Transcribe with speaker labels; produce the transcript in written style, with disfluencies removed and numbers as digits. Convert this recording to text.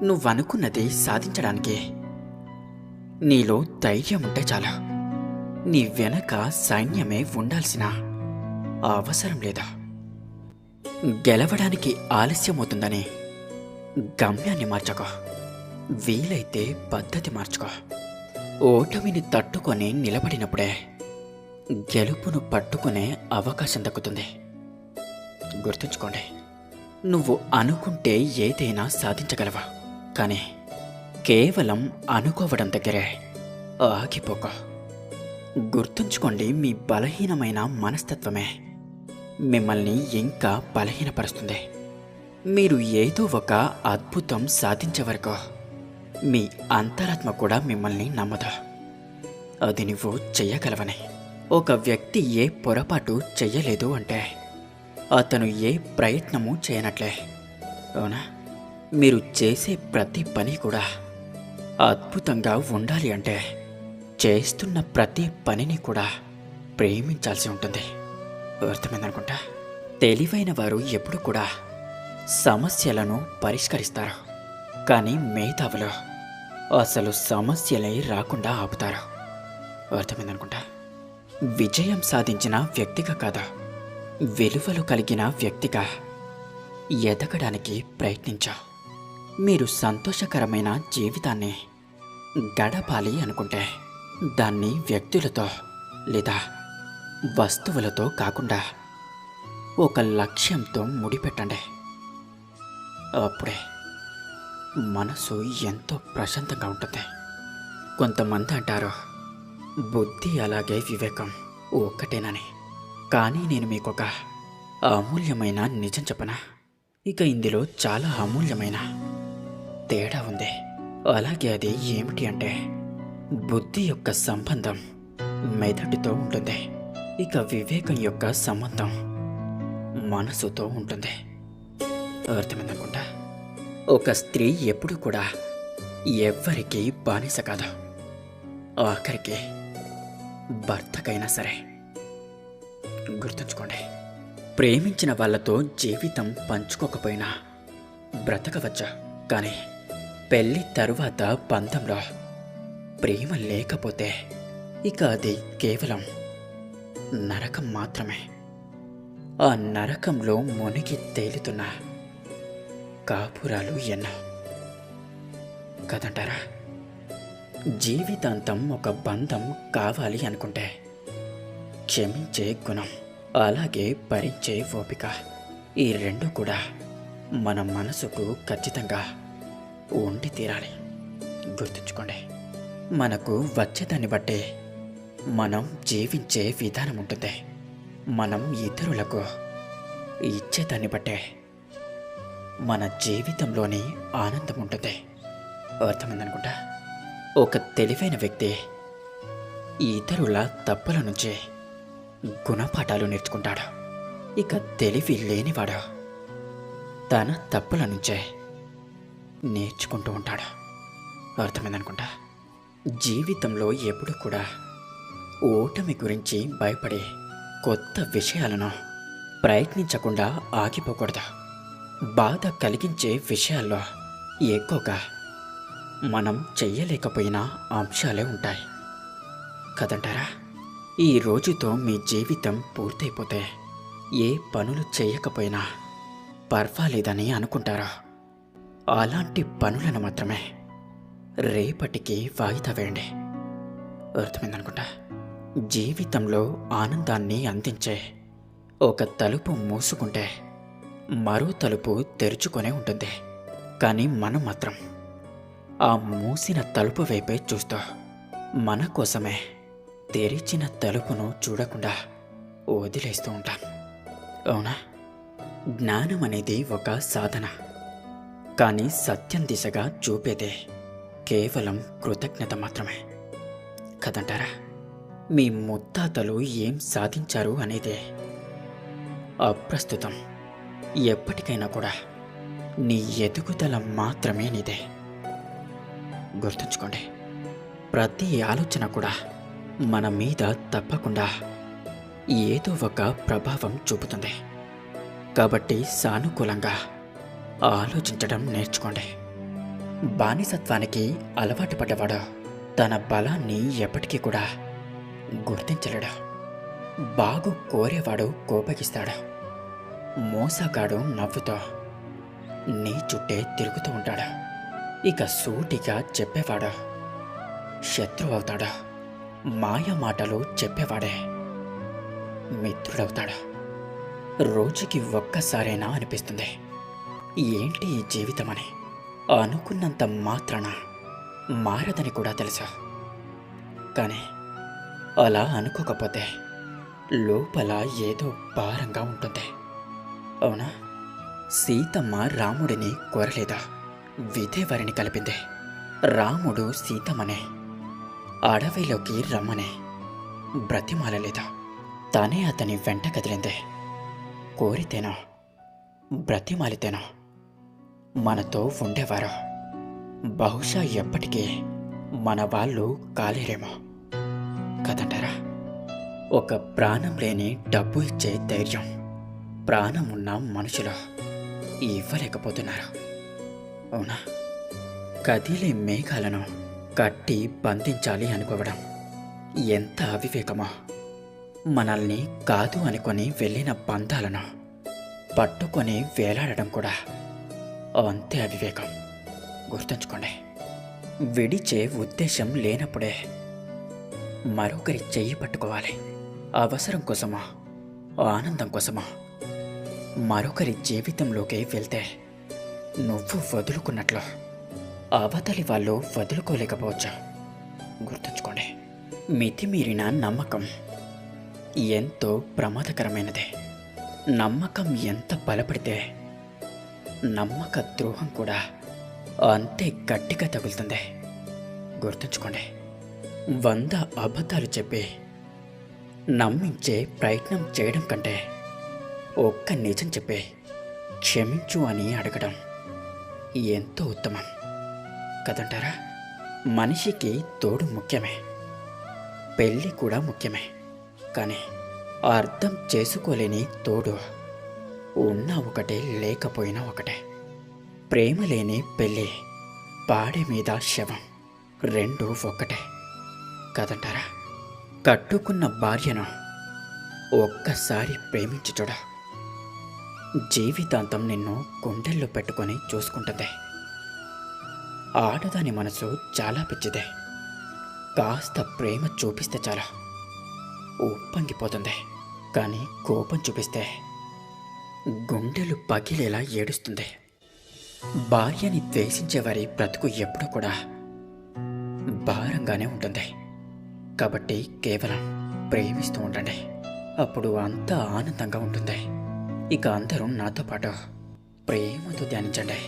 Speaker 1: నువ్వనుకున్నది సాధించడానికి నీలో ధైర్యం ఉంటే చాలు. నీ వెనక సైన్యమే ఉండాల్సిన అవసరం లేదా. గెలవడానికి ఆలస్యమవుతుందని గమ్యాన్ని మార్చుకో. వీలైతే పద్ధతి మార్చుకో. ఓటమిని తట్టుకొని నిలబడినప్పుడే గెలుపును పట్టుకునే అవకాశం దక్కుతుంది. గుర్తుంచుకోండి, నువ్వు అనుకుంటే ఏదైనా సాధించగలవా, కానీ కేవలం అనుకోవడం దగ్గరే ఆగిపోక. గుర్తుంచుకోండి, మీ బలహీనమైన మనస్తత్వమే మిమ్మల్ని ఇంకా బలహీనపరుస్తుంది. మీరు ఏదో ఒక అద్భుతం సాధించే వరకు మీ అంతరాత్మ కూడా మిమ్మల్ని నమ్మదు అది నువ్వు చెయ్యగలవని. ఒక వ్యక్తి ఏ పొరపాటు చెయ్యలేదు అంటే అతను ఏ ప్రయత్నము చేయనట్లే, అవునా? మీరు చేసే ప్రతి పని కూడా అద్భుతంగా ఉండాలి అంటే చేస్తున్న ప్రతి పనిని కూడా ప్రేమించాల్సి ఉంటుంది. అర్థమైందనుకుంటా. తెలివైన వారు ఎప్పుడు కూడా సమస్యలను పరిష్కరిస్తారు, కానీ మేధావులు అసలు సమస్యలే రాకుండా ఆపుతారు. అర్థమైందనుకుంటా. విజయం సాధించిన వ్యక్తిగా కాదు, విలువలు కలిగిన వ్యక్తిగా ఎదగడానికి ప్రయత్నించా. మీరు సంతోషకరమైన జీవితాన్ని గడపాలి అనుకుంటే దాన్ని వ్యక్తులతో లేదా వస్తువులతో కాకుండా ఒక లక్ష్యంతో ముడిపెట్టండి. అప్పుడే మనసు ఎంతో ప్రశాంతంగా ఉంటుంది. కొంతమంది అంటారు బుద్ధి అలాగే వివేకం ఒక్కటేనని. కానీ నేను మీకు ఒక అమూల్యమైన నిజం చెప్పనా? ఇక ఇందులో చాలా అమూల్యమైన తేడా ఉంది. అలాగే అది ఏమిటి అంటే, బుద్ధి యొక్క సంబంధం మెదడుతో ఉంటుంది, ఇక వివేకం యొక్క సంబంధం మనసుతో ఉంటుంది. అర్థమైందనుకుంటా. ఒక స్త్రీ ఎప్పుడు కూడా ఎవ్వరికీ బానిస కాదు, ఆఖరికి భర్తకైనా సరే. గుర్తుంచుకోండి, ప్రేమించిన వాళ్ళతో జీవితం పంచుకోకపోయినా బ్రతకవచ్చు, కానీ పెళ్ళి తరువాత బంధంలో ప్రేమ లేకపోతే ఇక అది కేవలం నరకం మాత్రమే. ఆ నరకంలో మునిగి తేలుతున్న కాపురాలు ఎన్నో కదంటారా? జీవితాంతం ఒక బంధం కావాలి అనుకుంటే క్షమించే గుణం, అలాగే భరించే ఓపిక, ఈ రెండు కూడా మన మనసుకు ఖచ్చితంగా ఉండి తీరాలి. గుర్తుంచుకోండి, మనకు వచ్చేదాన్ని బట్టే మనం జీవించే విధానం ఉంటుంది. మనం ఇతరులకు ఇచ్చేదాన్ని బట్టే మన జీవితంలోని ఆనందం ఉంటుంది. అర్థమైందనుకుంటా. ఒక తెలివైన వ్యక్తి ఇతరుల తప్పుల నుంచి గుణపాఠాలు నేర్చుకుంటాడు. ఇక తెలివి లేనివాడు తన తప్పుల నుంచే నేర్చుకుంటూ ఉంటాడు. అర్థమైందనుకుంటా. జీవితంలో ఎప్పుడు కూడా ఓటమి గురించి భయపడి కొత్త విషయాలను ప్రయత్నించకుండా ఆగిపోకూడదు. బాధ కలిగించే విషయాల్లో ఎక్కువగా మనం చెయ్యలేకపోయిన అంశాలే ఉంటాయి కదంటారా? ఈ రోజుతో మీ జీవితం పూర్తయిపోతే ఏ పనులు చేయకపోయినా పర్వాలేదని అనుకుంటారా? అలాంటి పనులను మాత్రమే రేపటికి వాయిదా వేయండి. అర్థమైందనుకుంటా. జీవితంలో ఆనందాన్ని అందించే ఒక తలుపు మూసుకుంటే మరో తలుపు తెరుచుకొనే ఉంటుంది, కానీ మనం మాత్రం ఆ మూసిన తలుపు వైపే చూస్తూ మన కోసమే తెరిచిన తలుపును చూడకుండా వదిలేస్తూ ఉంటాం. అవునా? జ్ఞానం అనేది ఒక సాధన, కానీ సత్యం దిశగా చూపేదే కేవలం కృతజ్ఞత మాత్రమే కదంటారా? మీ ముత్తాతలు ఏం సాధించారు అనేదే అప్రస్తుతం. ఎప్పటికైనా కూడా నీ ఎదుగుదల మాత్రమే నీదే. గుర్తుంచుకోండి, ప్రతి ఆలోచన కూడా మన మీద తప్పకుండా ఏదో ఒక ప్రభావం చూపుతుంది. కాబట్టి సానుకూలంగా ఆలోచించడం నేర్చుకోండి. బానిసత్వానికి అలవాటు పడ్డవాడు తన బలాన్ని ఎప్పటికీ కూడా గుర్తించలేడు. బాగు కోరేవాడు కోపగిస్తాడు. మోసగాడు నవ్వుతో నీ చుట్టే తిరుగుతూ ఉంటాడు. ఇక సూటిగా చెప్పేవాడు శత్రువు అవుతాడు. మాయ మాటలు చెప్పేవాడే మిత్రుడవుతాడు. రోజుకి ఒక్కసారైనా అనిపిస్తుంది ఏంటి ఈ జీవితమని. అనుకున్నంత మాత్రాన మారదని కూడా తెలుసు. కానీ అలా అనుకోకపోతే లోపల ఏదో భారంగా ఉంటుంది. అవునా? సీతమ్మ రాముడిని కోరలేదా? విధే వారిని కలిపింది. రాముడు సీతమ్మనే అడవిలోకి రమ్మనే బ్రతిమాలలేదా? తనే అతని వెంట కదిలిందే. కోరితేనో బ్రతిమాలితేనో మనతో ఉండేవారు. బహుశా ఎప్పటికీ మన వాళ్ళు కాలేరేమో కదంటారా? ఒక ప్రాణం లేని డబ్బు ఇచ్చే ధైర్యం ప్రాణం ఉన్న మనుషులు ఇవ్వలేకపోతున్నారు. అవునా? కదిలే మేఘాలను కట్టి బంధించాలి అనుకోవడం ఎంత అవివేకమో. మనల్ని కాదు అనుకొని వెళ్ళిన బంధాలను పట్టుకొని వేలాడడం కూడా అంతే అవివేకం. గుర్తుంచుకోండి. విడిచే ఉద్దేశం లేనప్పుడే మరొకరి చెయ్యి పట్టుకోవాలి. అవసరం కోసమో ఆనందం కోసమో మరొకరి జీవితంలోకి వెళ్తే నువ్వు వదులుకున్నట్లు అవతలి వాళ్ళు వదులుకోలేకపోవచ్చు. గుర్తుంచుకోండి. మితిమీరిన నమ్మకం ఎంతో ప్రమాదకరమైనదే. నమ్మకం ఎంత బలపడితే నమ్మక ద్రోహం కూడా అంతే గట్టిగా తగులుతుంది. గుర్తుంచుకోండి. 100 అబద్ధాలు చెప్పి నమ్మించే ప్రయత్నం చేయడం కంటే ఒక్క నిజం చెప్పి క్షమించు అని అడగడం ఎంతో ఉత్తమం కదంటారా? మనిషికి తోడు ముఖ్యమే, పెళ్ళి కూడా ముఖ్యమే. కానీ అర్థం చేసుకోలేని తోడు ఉన్నా ఒకటే, లేకపోయినా ఒకటే. ప్రేమ లేని పెళ్ళి పాడే మీద శవం, రెండు ఒక్కటే కదంటారా? కట్టుకున్న భార్యను ఒక్కసారి ప్రేమించి చూడ, జీవితాంతం నిన్ను గుండెల్లో పెట్టుకొని చూసుకుంటుంది. ఆడదాని మనసు చాలా పిచ్చిదే. కాస్త ప్రేమ చూపిస్తే చాలా ఉప్పొంగిపోతుంది. కానీ కోపం చూపిస్తే గుండెలు పగిలేలా ఏడుస్తుంది. భార్యని ద్వేషించే వారి బ్రతుకు ఎప్పుడూ కూడా భారంగానే ఉంటుంది. కాబట్టి కేవలం ప్రేమిస్తూ ఉండండి. అప్పుడు అంతా ఆనందంగా ఉంటుంది. ఇక అందరూ నాతో పాటు ప్రేమతో ధ్యానించండి.